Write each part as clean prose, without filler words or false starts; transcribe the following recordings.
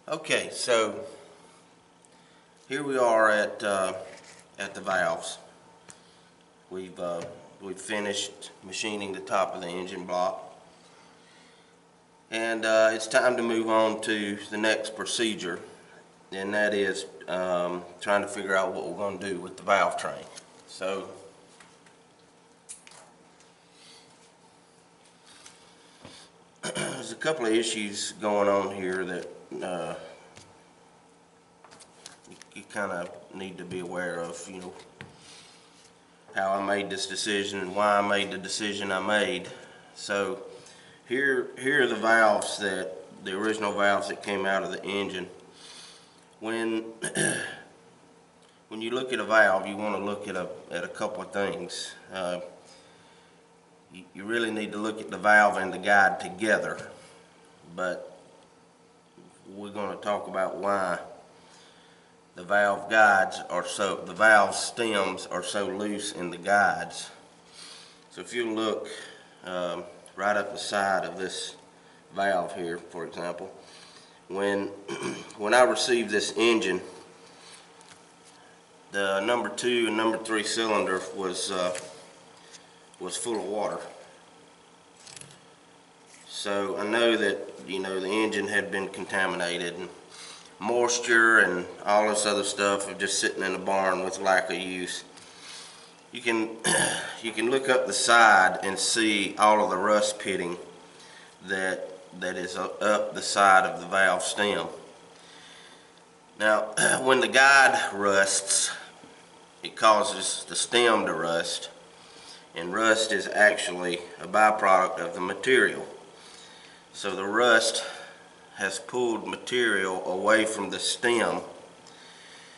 Okay, so here we are at the valves. We've finished machining the top of the engine block, and it's time to move on to the next procedure, and that is trying to figure out what we're going to do with the valve train. So there's a couple of issues going on here that you kind of need to be aware of, how I made this decision and why I made the decision I made. So here are the valves, the original valves that came out of the engine. When you look at a valve, you want to look at a couple of things. You really need to look at the valve and the guide together, but we're going to talk about why the valve stems are so loose in the guides. So if you look right up the side of this valve here, for example, when I received this engine, the number 2 and number 3 cylinder was full of water. So I know that the engine had been contaminated, and moisture and all this other stuff of just sitting in the barn with lack of use. You can look up the side and see all of the rust pitting that is up the side of the valve stem. Now, when the guide rusts, it causes the stem to rust, and rust is actually a byproduct of the material. So the rust has pulled material away from the stem,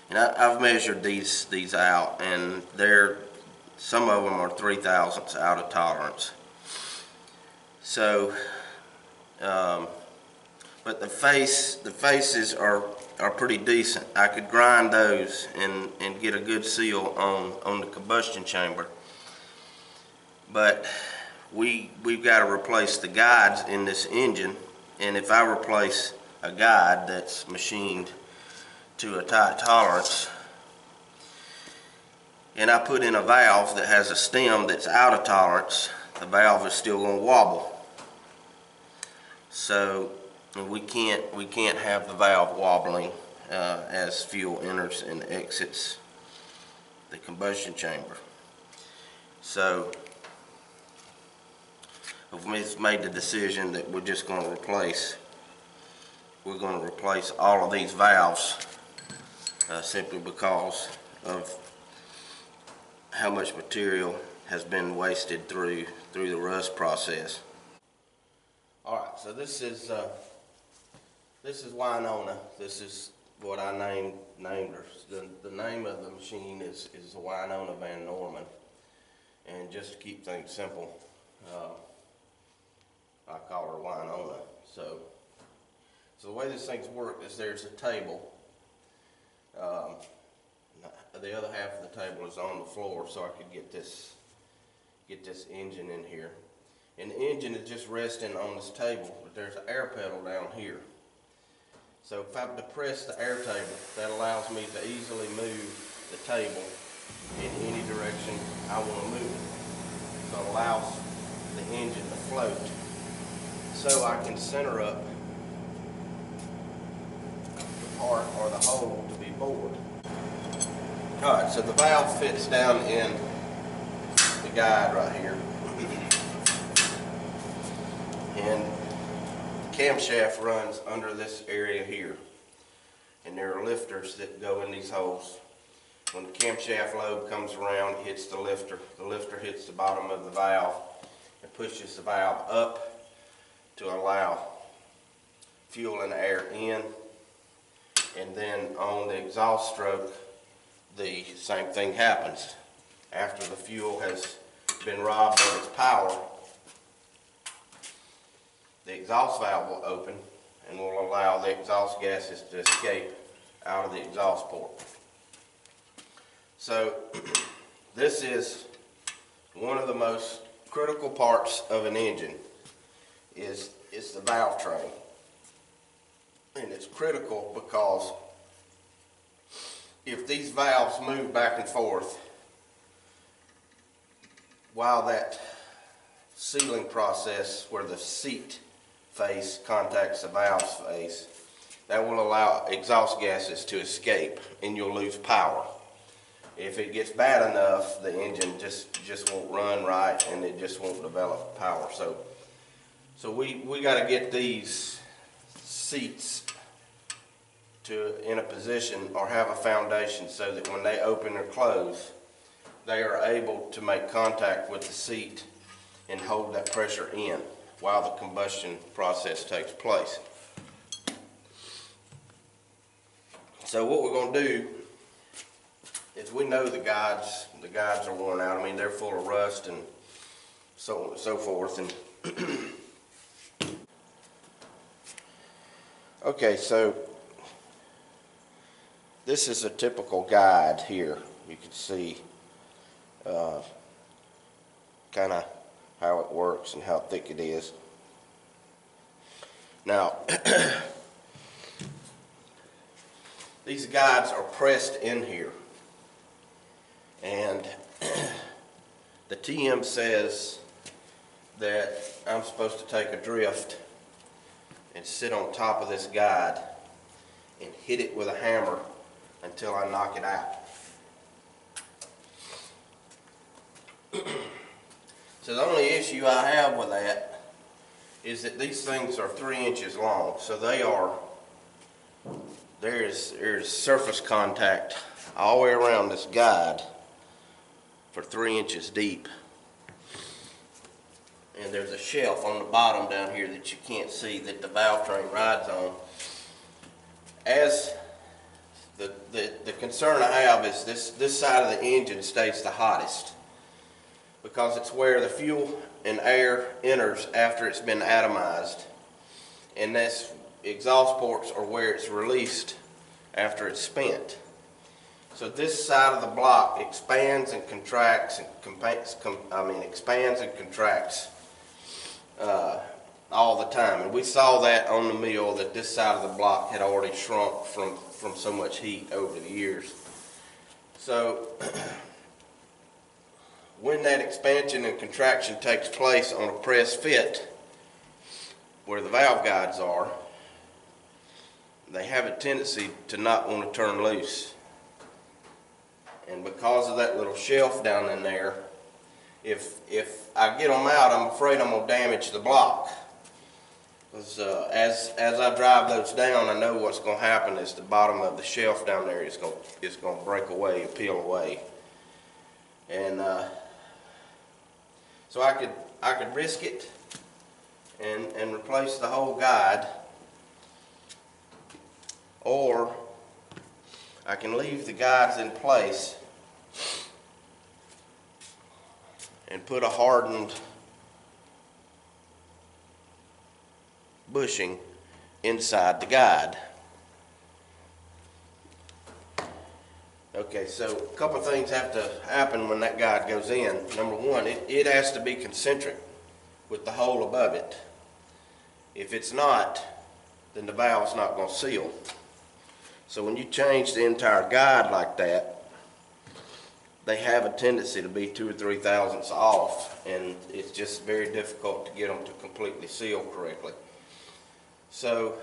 and I've measured these out, and some of them are 3/1000ths out of tolerance. So, but the faces are pretty decent. I could grind those and get a good seal on the combustion chamber. But we've got to replace the guides in this engine, and if I replace a guide that's machined to a tight tolerance, and I put in a valve that has a stem that's out of tolerance, the valve is still going to wobble. So we can't have the valve wobbling as fuel enters and exits the combustion chamber. So we've made the decision that we're going to replace all of these valves simply because of how much material has been wasted through the rust process. Alright, so this is Winona. This is what I named her. The name of the machine is Winona Van Norman, and just to keep things simple, I call her Winona. So the way this thing's worked is there's a table. The other half of the table is on the floor, so I could get this engine in here. And the engine is just resting on this table, but there's an air pedal down here. So if I depress the air table, that allows me to easily move the table in any direction I want to move it. So it allows the engine to float, so I can center up the part or the hole to be bored. Alright, so the valve fits down in the guide right here, and the camshaft runs under this area here, and there are lifters that go in these holes. When the camshaft lobe comes around, it hits the lifter hits the bottom of the valve and pushes the valve up to allow fuel and air in, and then on the exhaust stroke the same thing happens. After the fuel has been robbed of its power, the exhaust valve will open and will allow the exhaust gases to escape out of the exhaust port. So this is one of the most critical parts of an engine, is the valve train. And it's critical because if these valves move back and forth while that sealing process where the seat face contacts the valve's face, that will allow exhaust gases to escape and you'll lose power. If it gets bad enough, the engine just won't run right and it just won't develop power. So we got to get these seats in a position or have a foundation so that when they open or close, they are able to make contact with the seat and hold that pressure in while the combustion process takes place. So what we're going to do is, we know the guides are worn out. I mean, they're full of rust and so on and so forth. And okay, so this is a typical guide here. You can see kind of how it works and how thick it is. Now, these guides are pressed in here, and the TM says that I'm supposed to take a drift and sit on top of this guide and hit it with a hammer until I knock it out. So the only issue I have with that is that these things are 3 inches long, so there's surface contact all the way around this guide for 3 inches deep. And there's a shelf on the bottom down here that you can't see that the valve train rides on. As the concern I have is this side of the engine stays the hottest because it's where the fuel and air enters after it's been atomized, and this exhaust ports are where it's released after it's spent. So this side of the block expands and contracts and expands and contracts all the time, and we saw that on the mill that this side of the block had already shrunk from so much heat over the years. So when that expansion and contraction takes place on a press fit where the valve guides are, they have a tendency to not want to turn loose. And because of that little shelf down in there, if I get them out, I'm afraid I'm going to damage the block. Because as I drive those down, I know what's going to happen is the bottom of the shelf down there is going to break away and peel away. And so I could risk it and replace the whole guide, or I can leave the guides in place and put a hardened bushing inside the guide. Okay, so a couple of things have to happen when that guide goes in. Number one, it has to be concentric with the hole above it. If it's not, then the valve's not going to seal. So when you change the entire guide like that, they have a tendency to be 2 or 3 thousandths off, and it's just very difficult to get them to completely seal correctly. So,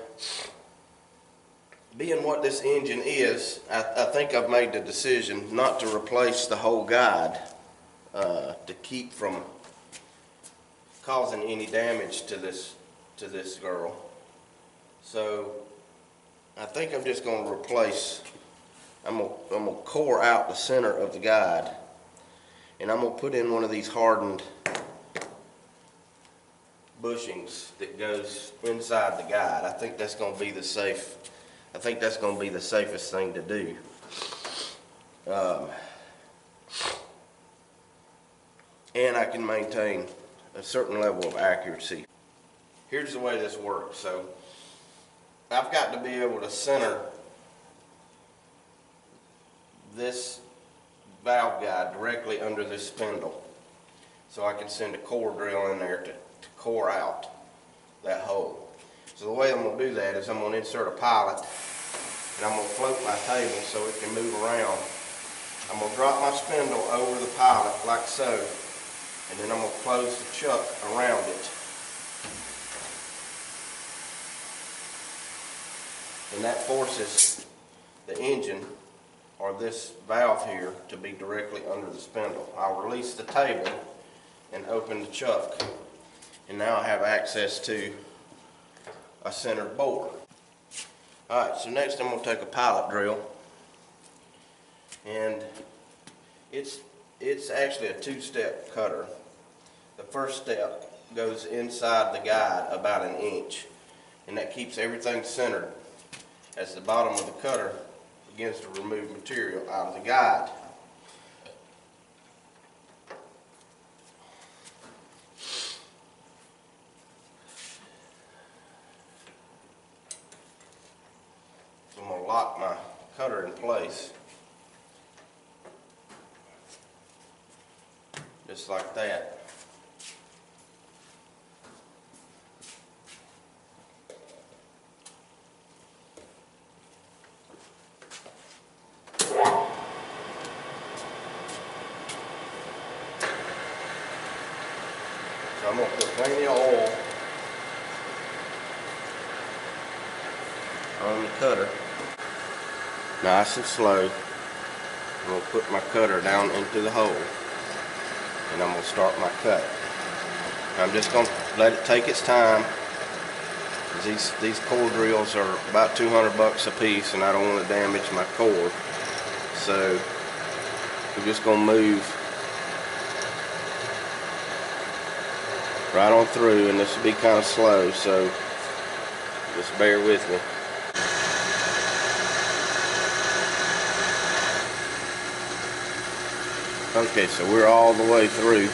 being what this engine is, I think I've made the decision not to replace the whole guide to keep from causing any damage to this girl. So I think I'm just going to replace. I'm gonna core out the center of the guide, and I'm gonna put in one of these hardened bushings that goes inside the guide. I think that's going to be the safest thing to do. And I can maintain a certain level of accuracy. Here's the way this works. So I've got to be able to center this valve guide directly under this spindle, so I can send a core drill in there to core out that hole. So the way I'm going to do that is I'm going to insert a pilot, and I'm going to float my table so it can move around. I'm going to drop my spindle over the pilot like so, and then I'm going to close the chuck around it. And that forces the engine, or this valve here, to be directly under the spindle. I'll release the table and open the chuck, and now I have access to a centered bore. Alright, so next I'm going to take a pilot drill, and it's actually a two-step cutter. The first step goes inside the guide about 1 inch, and that keeps everything centered as the bottom of the cutter begins to remove material out of the guide. So I'm going to lock my cutter in place, just like that. So I'm going to put plenty of oil on the cutter, nice and slow. I'm going to put my cutter down into the hole, and I'm going to start my cut. I'm just going to let it take its time. These core drills are about 200 bucks a piece, and I don't want to damage my core. So we're just going to move right on through, and this will be kind of slow, so just bear with me. Okay, so we're all the way through.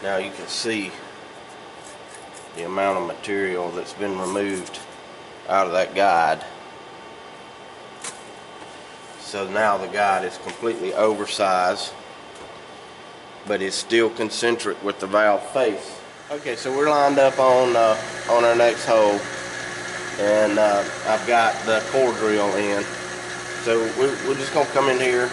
Now you can see the amount of material that's been removed out of that guide. So now the guide is completely oversized, but it's still concentric with the valve face. Okay, so we're lined up on our next hole, and I've got the core drill in. So we're just going to come in here.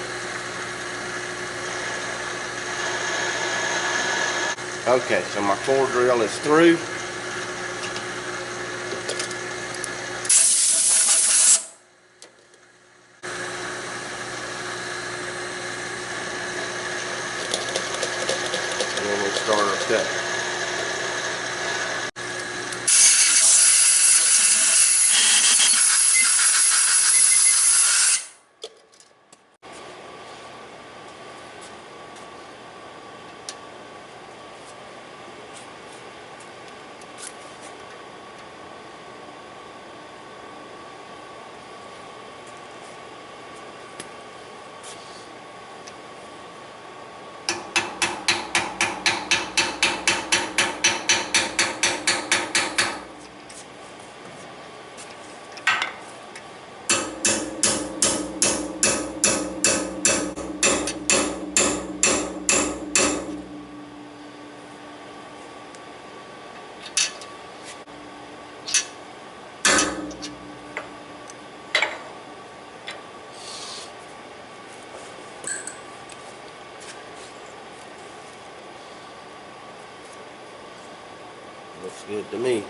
Okay, so my core drill is through. And then we'll start our cut. Looks good to me.